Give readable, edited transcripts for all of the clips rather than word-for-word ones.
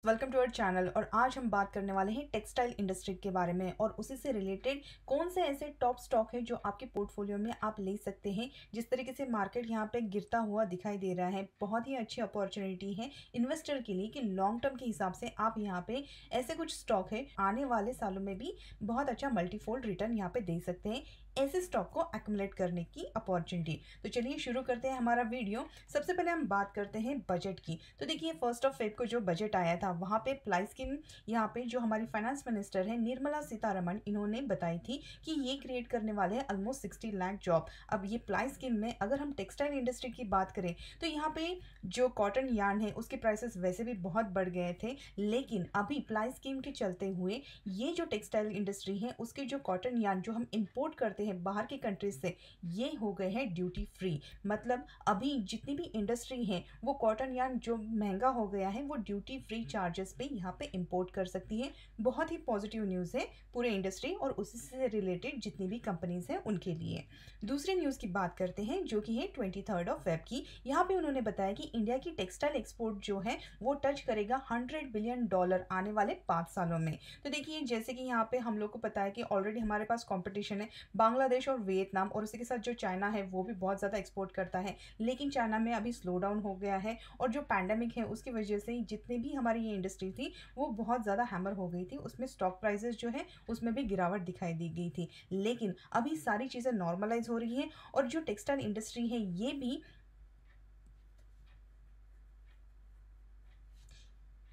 Welcome to our channel. और आज हम बात करने वाले हैं टेक्सटाइल इंडस्ट्री के बारे में और उसी से रिलेटेड कौन से ऐसे टॉप स्टॉक है जो आपके पोर्टफोलियो में आप ले सकते हैं। जिस तरीके से मार्केट यहाँ पे गिरता हुआ दिखाई दे रहा है, बहुत ही अच्छी अपॉर्चुनिटी है इन्वेस्टर के लिए कि लॉन्ग टर्म के हिसाब से आप यहाँ पे ऐसे कुछ स्टॉक है आने वाले सालों में भी बहुत अच्छा मल्टीफोल्ड रिटर्न यहाँ पे दे सकते हैं, ऐसे स्टॉक को एक्युमुलेट करने की अपॉर्चुनिटी। तो चलिए शुरू करते हैं हमारा वीडियो। सबसे पहले हम बात करते हैं बजट की। तो देखिए 1 फेब को जो बजट आया था वहाँ पे प्लाई स्कीम यहाँ पे जो हमारी फाइनेंस मिनिस्टर है निर्मला सीतारमण, इन्होंने बताई थी कि ये क्रिएट करने वाले हैं ऑलमोस्ट 60 लाख जॉब। अब ये प्लाई स्कीम में अगर हम टेक्सटाइल इंडस्ट्री की बात करें तो यहाँ पे जो कॉटन यार्न है उसके प्राइसेस वैसे भी बहुत बढ़ गए थे, लेकिन अभी प्लाई स्कीम के चलते हुए ये जो टेक्सटाइल इंडस्ट्री है उसके जो कॉटन यार्न जो हम इंपोर्ट करते हैं बाहर के कंट्रीज से, ये हो गए हैं ड्यूटी फ्री। मतलब अभी जितनी भी इंडस्ट्री है वो कॉटन यार्न जो महंगा हो गया है वो ड्यूटी फ्री चार्जेस पे यहाँ पे इंपोर्ट कर सकती है। बहुत ही पॉजिटिव न्यूज़ है पूरे इंडस्ट्री और उसी से रिलेटेड जितनी भी कंपनीज हैं उनके लिए। दूसरी न्यूज़ की बात करते हैं जो कि है 23 फेब की। यहाँ पे उन्होंने बताया कि इंडिया की टेक्सटाइल एक्सपोर्ट जो है वो टच करेगा $100 बिलियन आने वाले 5 सालों में। तो देखिए जैसे कि यहाँ पे हम लोग को पता है कि ऑलरेडी हमारे पास कॉम्पिटिशन है बांग्लादेश और वियतनाम, और उसी के साथ जो चाइना है वो भी बहुत ज़्यादा एक्सपोर्ट करता है, लेकिन चाइना में अभी स्लो डाउन हो गया है और जो पैंडेमिक है उसकी वजह से जितनी भी हमारी ये इंडस्ट्री थी वो बहुत ज़्यादा हैमर हो गई थी, उसमें स्टॉक प्राइसेस जो है उसमें भी गिरावट दिखाई दी गई थी। लेकिन अभी सारी चीज़ें नॉर्मलाइज हो रही है और जो टेक्सटाइल इंडस्ट्री है ये भी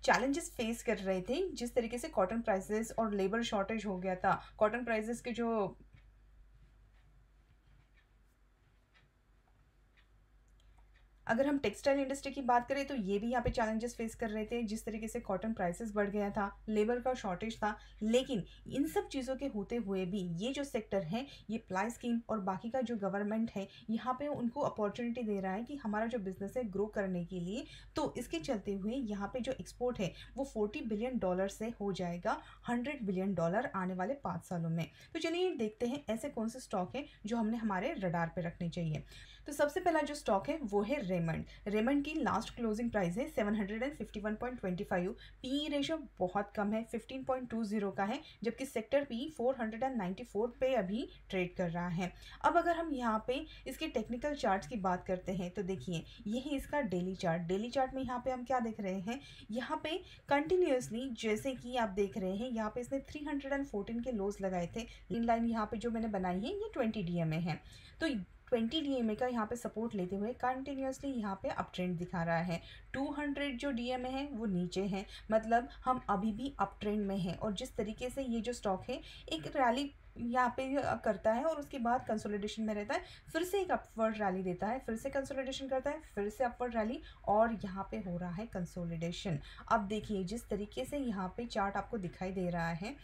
चैलेंजेस फेस कर रहे थे। जिस तरीके से कॉटन प्राइसेस और लेबर शॉर्टेज हो गया था, कॉटन प्राइसेस के जो अगर हम टेक्सटाइल इंडस्ट्री की बात करें तो ये भी यहाँ पे चैलेंजेस फेस कर रहे थे। जिस तरीके से कॉटन प्राइसेस बढ़ गया था, लेबर का शॉर्टेज था, लेकिन इन सब चीज़ों के होते हुए भी ये जो सेक्टर है ये प्लाई स्कीम और बाकी का जो गवर्नमेंट है यहाँ पे उनको अपॉर्चुनिटी दे रहा है कि हमारा जो बिजनेस है ग्रो करने के लिए। तो इसके चलते हुए यहाँ पे जो एक्सपोर्ट है वो $40 बिलियन से हो जाएगा $100 बिलियन आने वाले 5 सालों में। तो चलिए देखते हैं ऐसे कौन से स्टॉक है जो हमने हमारे रडार पे रखने चाहिए। तो सबसे पहला जो स्टॉक है वो है रेमंड। रेमंड की लास्ट क्लोजिंग प्राइस है 751.25। पी रेशियो बहुत कम है, 15.20 का है, जबकि सेक्टर पी 494 पे अभी ट्रेड कर रहा है। अब अगर हम यहाँ पे इसके टेक्निकल चार्ट्स की बात करते हैं तो देखिए ये है इसका डेली चार्ट। डेली चार्ट में यहाँ पे हम क्या देख रहे हैं, यहाँ पे कंटिन्यूसली जैसे कि आप देख रहे हैं यहाँ पे इसने 314 के लोज लगाए थे। इन लाइन यहाँ पे जो मैंने बनाई है ये 20 DMA है, तो 20 DMA का यहाँ पे सपोर्ट लेते हुए कंटिन्यूसली यहाँ पे अप ट्रेंड दिखा रहा है। 200 जो DMA है वो नीचे है, मतलब हम अभी भी अप ट्रेंड में हैं। और जिस तरीके से ये जो स्टॉक है एक रैली यहाँ पे करता है और उसके बाद कंसोलिडेशन में रहता है, फिर से एक अपवर्ड रैली देता है, फिर से कंसोलिडेशन करता है, फिर से अपवर्ड रैली, और यहाँ पे हो रहा है कंसोलिडेशन। अब देखिए जिस तरीके से यहाँ पे चार्ट आपको दिखाई दे रहा है,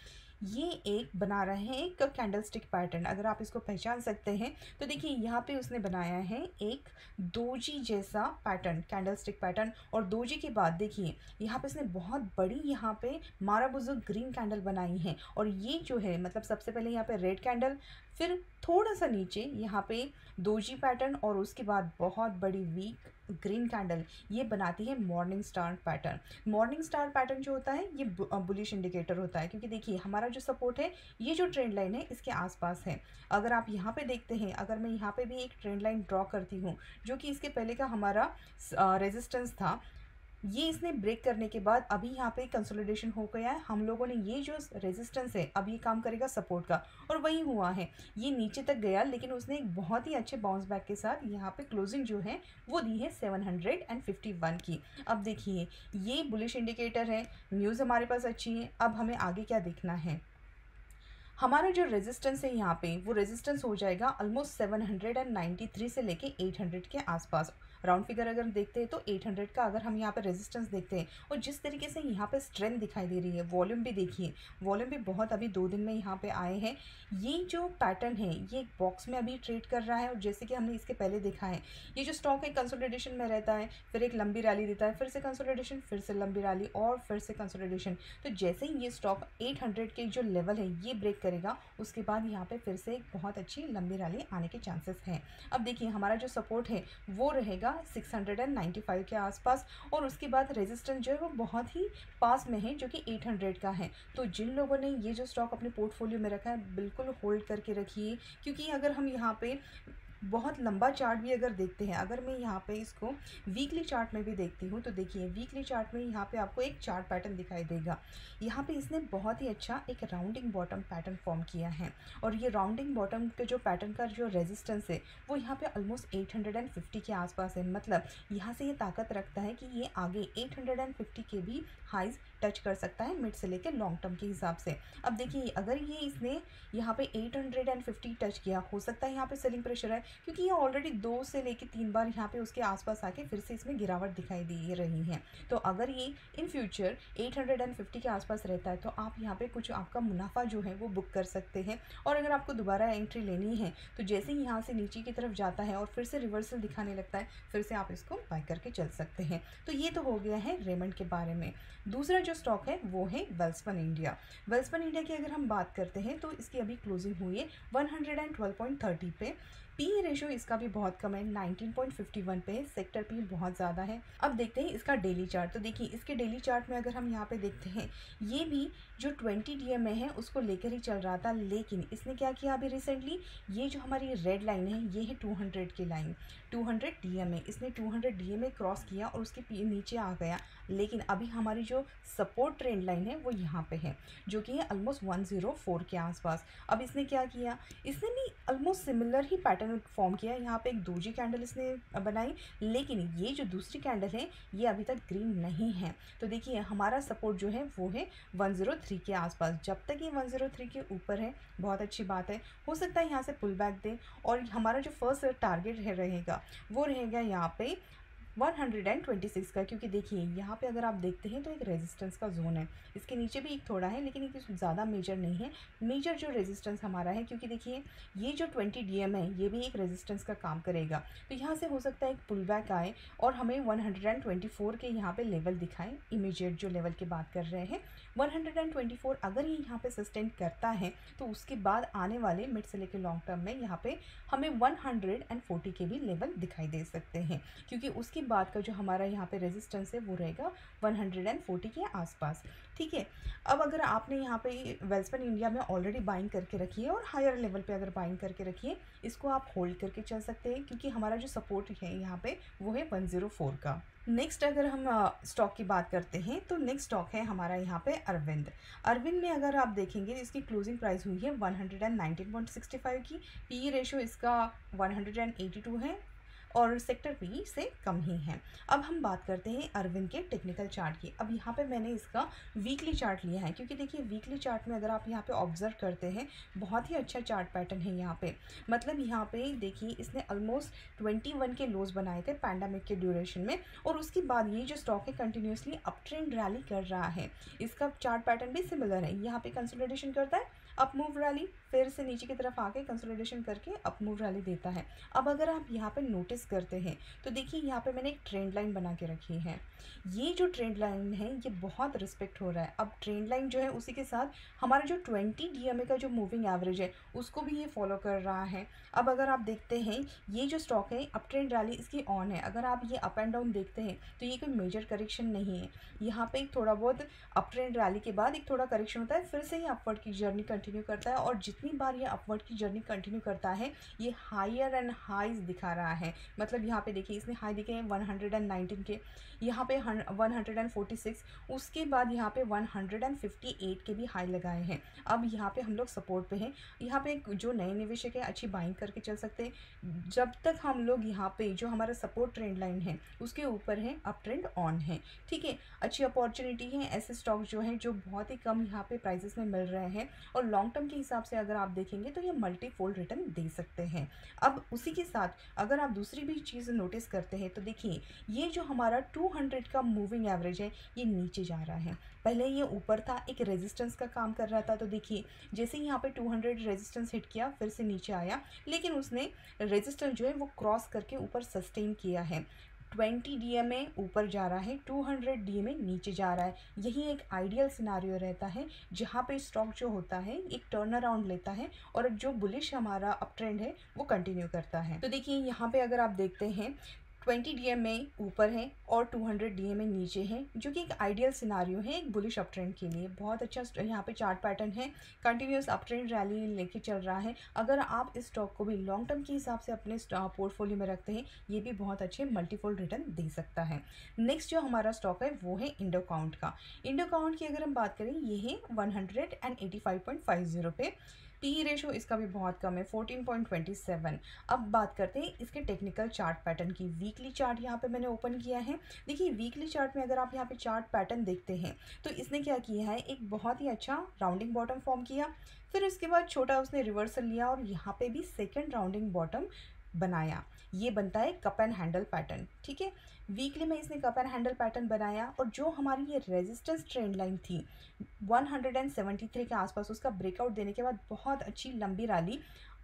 ये एक बना रहे हैं एक कैंडल स्टिक पैटर्न। अगर आप इसको पहचान सकते हैं तो देखिए यहाँ पे उसने बनाया है एक दोजी जैसा पैटर्न, कैंडल स्टिक पैटर्न। और दोजी के बाद देखिए यहाँ पे इसने बहुत बड़ी यहाँ पे माराबुजो ग्रीन कैंडल बनाई है, और ये जो है मतलब सबसे पहले यहाँ पे रेड कैंडल, फिर थोड़ा सा नीचे यहाँ पे दोजी पैटर्न, और उसके बाद बहुत बड़ी वीक ग्रीन कैंडल, ये बनाती है morning star pattern. Morning star pattern जो होता है ये बुलिश इंडिकेटर होता है, क्योंकि देखिए हमारा जो सपोर्ट है ये जो ट्रेंड लाइन है इसके आसपास है। अगर आप यहाँ पे देखते हैं, अगर मैं यहाँ पे भी एक ट्रेंड लाइन ड्रॉ करती हूँ जो कि इसके पहले का हमारा रेजिस्टेंस था, ये इसने ब्रेक करने के बाद अभी यहाँ पे कंसोलिडेशन हो गया है। हम लोगों ने ये जो रेजिस्टेंस है अब ये काम करेगा सपोर्ट का, और वही हुआ है, ये नीचे तक गया लेकिन उसने एक बहुत ही अच्छे बाउंस बैक के साथ यहाँ पे क्लोजिंग जो है वो दी है 751 की। अब देखिए ये बुलिश इंडिकेटर है, न्यूज़ हमारे पास अच्छी है। अब हमें आगे क्या देखना है, हमारा जो रेजिस्टेंस है यहाँ पे वो रेजिस्टेंस हो जाएगा ऑलमोस्ट 793 से लेके 800 के आसपास। राउंड फिगर अगर देखते हैं तो 800 का अगर हम यहाँ पे रेजिस्टेंस देखते हैं, और जिस तरीके से यहाँ पे स्ट्रेंथ दिखाई दे रही है, वॉल्यूम भी देखिए, वॉल्यूम भी बहुत अभी 2 दिन में यहाँ पे आए हैं। ये जो पैटर्न है ये एक बॉक्स में अभी ट्रेड कर रहा है, और जैसे कि हमने इसके पहले देखा है ये जो स्टॉक है कंसोलिडेशन में रहता है, फिर एक लंबी रैली देता है, फिर से कंसोलिडेशन, फिर से लंबी रैली, और फिर से कंसोलिडेशन। तो जैसे ही ये स्टॉक 800 के जो लेवल है ये ब्रेक करेगा, उसके बाद यहाँ पे फिर से एक बहुत अच्छी लंबी रैली आने के चांसेस हैं। अब देखिए हमारा जो सपोर्ट है वो रहेगा रहेगा 695 के आसपास, और उसके बाद रेजिस्टेंस जो है वो बहुत ही पास में है जो कि 800 का है। तो जिन लोगों ने ये जो स्टॉक अपने पोर्टफोलियो में रखा है बिल्कुल होल्ड करके रखिए, क्योंकि अगर हम यहाँ पे बहुत लंबा चार्ट भी अगर देखते हैं, अगर मैं यहाँ पे इसको वीकली चार्ट में भी देखती हूँ तो देखिए वीकली चार्ट में यहाँ पे आपको एक चार्ट पैटर्न दिखाई देगा। यहाँ पे इसने बहुत ही अच्छा एक राउंडिंग बॉटम पैटर्न फॉर्म किया है, और ये राउंडिंग बॉटम के जो पैटर्न का जो रेजिस्टेंस है वो यहाँ पे ऑलमोस्ट 850 के आसपास है। मतलब यहाँ से ये ताकत रखता है कि ये आगे 850 के भी हाइज टच कर सकता है मिड से लेकर लॉन्ग टर्म के हिसाब से। अब देखिए अगर ये इसने यहाँ पे 850 टच किया, हो सकता है यहाँ पे सेलिंग प्रेशर है, क्योंकि ये ऑलरेडी 2 से लेकर 3 बार यहाँ पे उसके आसपास आके फिर से इसमें गिरावट दिखाई दे रही है। तो अगर ये इन फ्यूचर 850 के आसपास रहता है तो आप यहाँ पे कुछ आपका मुनाफा जो है वो बुक कर सकते हैं। और अगर आपको दोबारा एंट्री लेनी है तो जैसे ही यहाँ से नीचे की तरफ जाता है और फिर से रिवर्सल दिखाने लगता है, फिर से आप इसको बाय करके चल सकते हैं। तो ये तो हो गया है रेमंड के बारे में। दूसरा जो स्टॉक है वो है वेल्सपन इंडिया। वेल्सपन इंडिया की अगर हम बात करते हैं तो इसकी अभी क्लोजिंग हुई है 112.30 पे। पी रेशियो इसका भी बहुत कम है, 19.51 पे है। सेक्टर पी बहुत ज़्यादा है। अब देखते हैं इसका डेली चार्ट। तो देखिए इसके डेली चार्ट में अगर हम यहाँ पे देखते हैं, ये भी जो 20 DMA है उसको लेकर ही चल रहा था, लेकिन इसने क्या किया अभी रिसेंटली, ये जो हमारी रेड लाइन है ये है 200 की लाइन, 200 DMA। इसने 200 DMA क्रॉस किया और उसके नीचे आ गया, लेकिन अभी हमारी जो सपोर्ट ट्रेंड लाइन है वो यहाँ पे है, जो कि है ऑलमोस्ट 104 के आसपास। अब इसने क्या किया, इसने भी ऑलमोस्ट सिमिलर ही पैटर्न फॉर्म किया। यहाँ पे एक दूसरी कैंडल इसने बनाई, लेकिन ये जो दूसरी कैंडल है ये अभी तक ग्रीन नहीं है। तो देखिए हमारा सपोर्ट जो है वो है 103 के आसपास। जब तक ये 103 के ऊपर है बहुत अच्छी बात है, हो सकता है यहाँ से पुल बैक दे, और हमारा जो फर्स्ट टारगेट रहेगा वो रहेगा यहाँ पे 126 का, क्योंकि देखिए यहाँ पे अगर आप देखते हैं तो एक रेजिस्टेंस का जोन है, इसके नीचे भी एक थोड़ा है लेकिन एक ज़्यादा मेजर नहीं है। मेजर जो रेजिस्टेंस हमारा है, क्योंकि देखिए ये जो 20 DM है ये भी एक रेजिस्टेंस का काम करेगा। तो यहाँ से हो सकता है एक पुल बैक आए और हमें 124 के यहाँ पे लेवल दिखाएं। इमीडिएट जो लेवल की बात कर रहे हैं 124, अगर ये यहाँ पे सस्टेन करता है तो उसके बाद आने वाले मिड से लेकर लॉन्ग टर्म में यहाँ पे हमें 140 के भी लेवल दिखाई दे सकते हैं, क्योंकि उसके बाद का जो हमारा यहाँ पे रेजिस्टेंस है वो रहेगा 140 के आसपास। ठीक है, अब अगर आपने यहाँ पे वेल्सपन इंडिया में ऑलरेडी बाइंग करके रखी है और हायर लेवल पे अगर बाइंग करके रखी है, इसको आप होल्ड करके चल सकते हैं, क्योंकि हमारा जो सपोर्ट है यहाँ पे वो है 104 का। नेक्स्ट अगर हम स्टॉक की बात करते हैं तो नेक्स्ट स्टॉक है हमारा यहाँ पे अरविंद। अरविंद में अगर आप देखेंगे इसकी क्लोजिंग प्राइस हुई है 119.65 की। पी रेशियो इसका 182 है और सेक्टर पी से कम ही है। अब हम बात करते हैं अरविंद के टेक्निकल चार्ट की। अब यहाँ पे मैंने इसका वीकली चार्ट लिया है, क्योंकि देखिए वीकली चार्ट में अगर आप यहाँ पे ऑब्जर्व करते हैं बहुत ही अच्छा चार्ट पैटर्न है यहाँ पे। मतलब यहाँ पे देखिए इसने ऑलमोस्ट 21 के लोज बनाए थे पैंडेमिक के ड्यूरेशन में, और उसके बाद ये जो स्टॉक है कंटिन्यूसली अप ट्रेंड रैली कर रहा है। इसका चार्ट पैटर्न भी सिमिलर है, यहाँ पे कंसोलिडेशन करता है, अप मूव रैली, फिर से नीचे की तरफ आके कंसोलिडेशन करके अप मूव रैली देता है। अब अगर आप यहाँ पे नोटिस करते हैं तो देखिए यहाँ पे मैंने एक ट्रेंड लाइन बना के रखी है। ये जो ट्रेंड लाइन है ये बहुत रिस्पेक्ट हो रहा है। अब ट्रेंड लाइन जो है उसी के साथ हमारा जो 20 DMA का जो मूविंग एवरेज है उसको भी ये फॉलो कर रहा है। अब अगर आप देखते हैं ये जो स्टॉक है अप ट्रेंड रैली इसकी ऑन है। अगर आप ये अप एंड डाउन देखते हैं तो ये कोई मेजर करेक्शन नहीं है। यहाँ पे एक थोड़ा बहुत अप ट्रेंड रैली के बाद एक थोड़ा करेक्शन होता है, फिर से ये अपवर्ड की जर्नी कंटिन्यू करता है, और जितनी बार ये अपवर्ड की जर्नी कंटिन्यू करता है ये हायर एंड हाइज दिखा रहा है। मतलब यहाँ पे देखिए इसने हाई दिखे हैं 119 के, यहाँ पे 146, उसके बाद यहाँ पे 158 के भी हाई लगाए हैं। अब यहाँ पे हम लोग सपोर्ट पे हैं। यहाँ पे जो नए निवेशक है अच्छी बाइंग करके चल सकते हैं जब तक हम लोग यहाँ पे जो हमारा सपोर्ट ट्रेंड लाइन है उसके ऊपर है, अप ट्रेंड ऑन है। ठीक है, अच्छी अपॉर्चुनिटी है। ऐसे स्टॉक जो है जो बहुत ही कम यहाँ पे प्राइसेस में मिल रहे हैं, और लॉन्ग टर्म के हिसाब से अगर आप देखेंगे तो ये मल्टीफोल्ड रिटर्न दे सकते हैं। अब उसी के साथ अगर आप दूसरी भी चीज़ नोटिस करते हैं तो देखिए ये जो हमारा 200 का मूविंग एवरेज है ये नीचे जा रहा है। पहले ये ऊपर था, एक रेजिस्टेंस का काम कर रहा था। तो देखिए जैसे ही यहाँ पे 200 रेजिस्टेंस हिट किया फिर से नीचे आया, लेकिन उसने रेजिस्टेंस जो है वो क्रॉस करके ऊपर सस्टेन किया है। 20 DMA ऊपर जा रहा है, 200 DMA नीचे जा रहा है। यही एक आइडियल सिनारियो रहता है जहाँ पे स्टॉक जो होता है एक टर्न अराउंड लेता है और जो बुलिश हमारा अप ट्रेंड है वो कंटिन्यू करता है। तो देखिए यहाँ पे अगर आप देखते हैं 20 डीएम में ऊपर है और 200 डीएम में नीचे है, जो कि एक आइडियल सिनारियो है एक बुलिश अप ट्रेंड के लिए। बहुत अच्छा यहाँ पे चार्ट पैटर्न है, कंटिन्यूस अप ट्रेंड रैली लेके चल रहा है। अगर आप इस स्टॉक को भी लॉन्ग टर्म के हिसाब से अपने पोर्टफोलियो में रखते हैं, ये भी बहुत अच्छे मल्टीफोल्ड रिटर्न दे सकता है। नेक्स्ट जो हमारा स्टॉक है वो है इंडोकाउंट का। इंडोकाउंट की अगर हम बात करें, ये है 185.50 पे। पी रेशो इसका भी बहुत कम है, 14.27। अब बात करते हैं इसके टेक्निकल चार्ट पैटर्न की। वीकली चार्ट यहाँ पे मैंने ओपन किया है। देखिए वीकली चार्ट में अगर आप यहाँ पे चार्ट पैटर्न देखते हैं तो इसने क्या किया है, एक बहुत ही अच्छा राउंडिंग बॉटम फॉर्म किया, फिर उसके बाद छोटा उसने रिवर्सल लिया और यहाँ पे भी सेकेंड राउंडिंग बॉटम बनाया। ये बनता है कप एंड हैंडल पैटर्न, ठीक है। वीकली में इसने कप एंड हैंडल पैटर्न बनाया और जो हमारी ये रेजिस्टेंस ट्रेंड लाइन थी 173 के आसपास, उसका ब्रेकआउट देने के बाद बहुत अच्छी लंबी रैली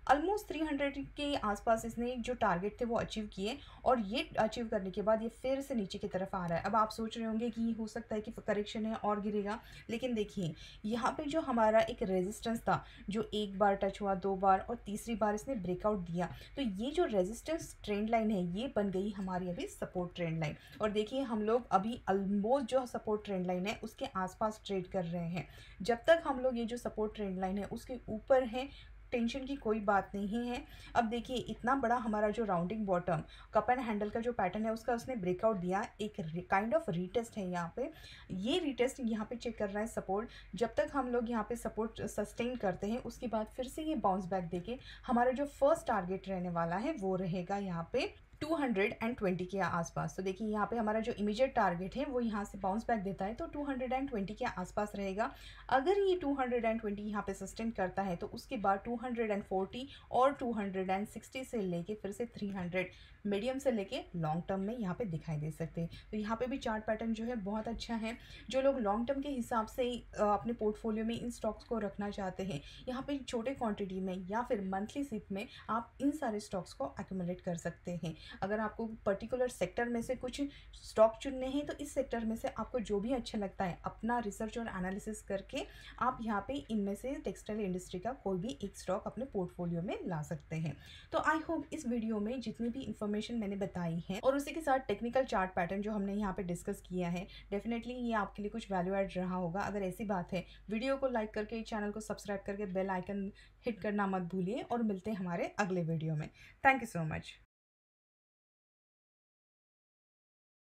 ऑलमोस्ट 300 के आसपास इसने जो टारगेट थे वो अचीव किए, और ये अचीव करने के बाद ये फिर से नीचे की तरफ आ रहा है। अब आप सोच रहे होंगे कि हो सकता है कि करेक्शन है और गिरेगा, लेकिन देखिए यहाँ पे जो हमारा एक रेजिस्टेंस था, जो एक बार टच हुआ, 2 बार और तीसरी बार इसने ब्रेकआउट दिया, तो ये जो रेजिस्टेंस ट्रेंड लाइन है ये बन गई हमारी अभी सपोर्ट ट्रेंड लाइन। और देखिए हम लोग अभी ऑलमोस्ट जो सपोर्ट ट्रेंड लाइन है उसके आसपास ट्रेड कर रहे हैं। जब तक हम लोग ये जो सपोर्ट ट्रेंड लाइन है उसके ऊपर है, टेंशन की कोई बात नहीं है। अब देखिए इतना बड़ा हमारा जो rounding bottom cup and handle का जो पैटर्न है उसका उसने ब्रेकआउट दिया, एक काइंड ऑफ रीटेस्ट है यहाँ पे। ये रीटेस्ट यहाँ पे चेक कर रहा है सपोर्ट। जब तक हम लोग यहाँ पे सपोर्ट सस्टेन करते हैं उसके बाद फिर से ये बाउंस बैक देके हमारा जो फर्स्ट टारगेट रहने वाला है वो रहेगा यहाँ पे 220 के आसपास। तो देखिए यहाँ पे हमारा जो इमीडिएट टारगेट है वो यहाँ से बाउंस बैक देता है तो 220 के आसपास रहेगा। अगर ये 220 यहाँ पे सस्टेन करता है तो उसके बाद 240 और 260 से लेके फिर से 300 मीडियम से लेके लॉन्ग टर्म में यहाँ पे दिखाई दे सकते हैं। तो यहाँ पे भी चार्ट पैटर्न जो है बहुत अच्छा है। जो लोग लॉन्ग टर्म के हिसाब से अपने पोर्टफोलियो में इन स्टॉक्स को रखना चाहते हैं, यहाँ पे छोटे क्वांटिटी में या फिर मंथली सिप में आप इन सारे स्टॉक्स को एक्यूमुलेट कर सकते हैं। अगर आपको पर्टिकुलर सेक्टर में से कुछ स्टॉक चुनने हैं तो इस सेक्टर में से आपको जो भी अच्छा लगता है अपना रिसर्च और एनालिसिस करके आप यहाँ पे इनमें से टेक्सटाइल इंडस्ट्री का कोई भी एक स्टॉक अपने पोर्टफोलियो में ला सकते हैं। तो आई होप इस वीडियो में जितनी भी इंफॉर्मेशन मैंने बताई है और उसी के साथ टेक्निकल चार्ट पैटर्न जो हमने यहाँ पे डिस्कस किया है, डेफिनेटली ये आपके लिए कुछ वैल्यू एड रहा होगा। अगर ऐसी बात है, वीडियो को लाइक करके, चैनल को सब्सक्राइब करके बेल आइकन हिट करना मत भूलिए और मिलते हैं हमारे अगले वीडियो में। Thank you so much.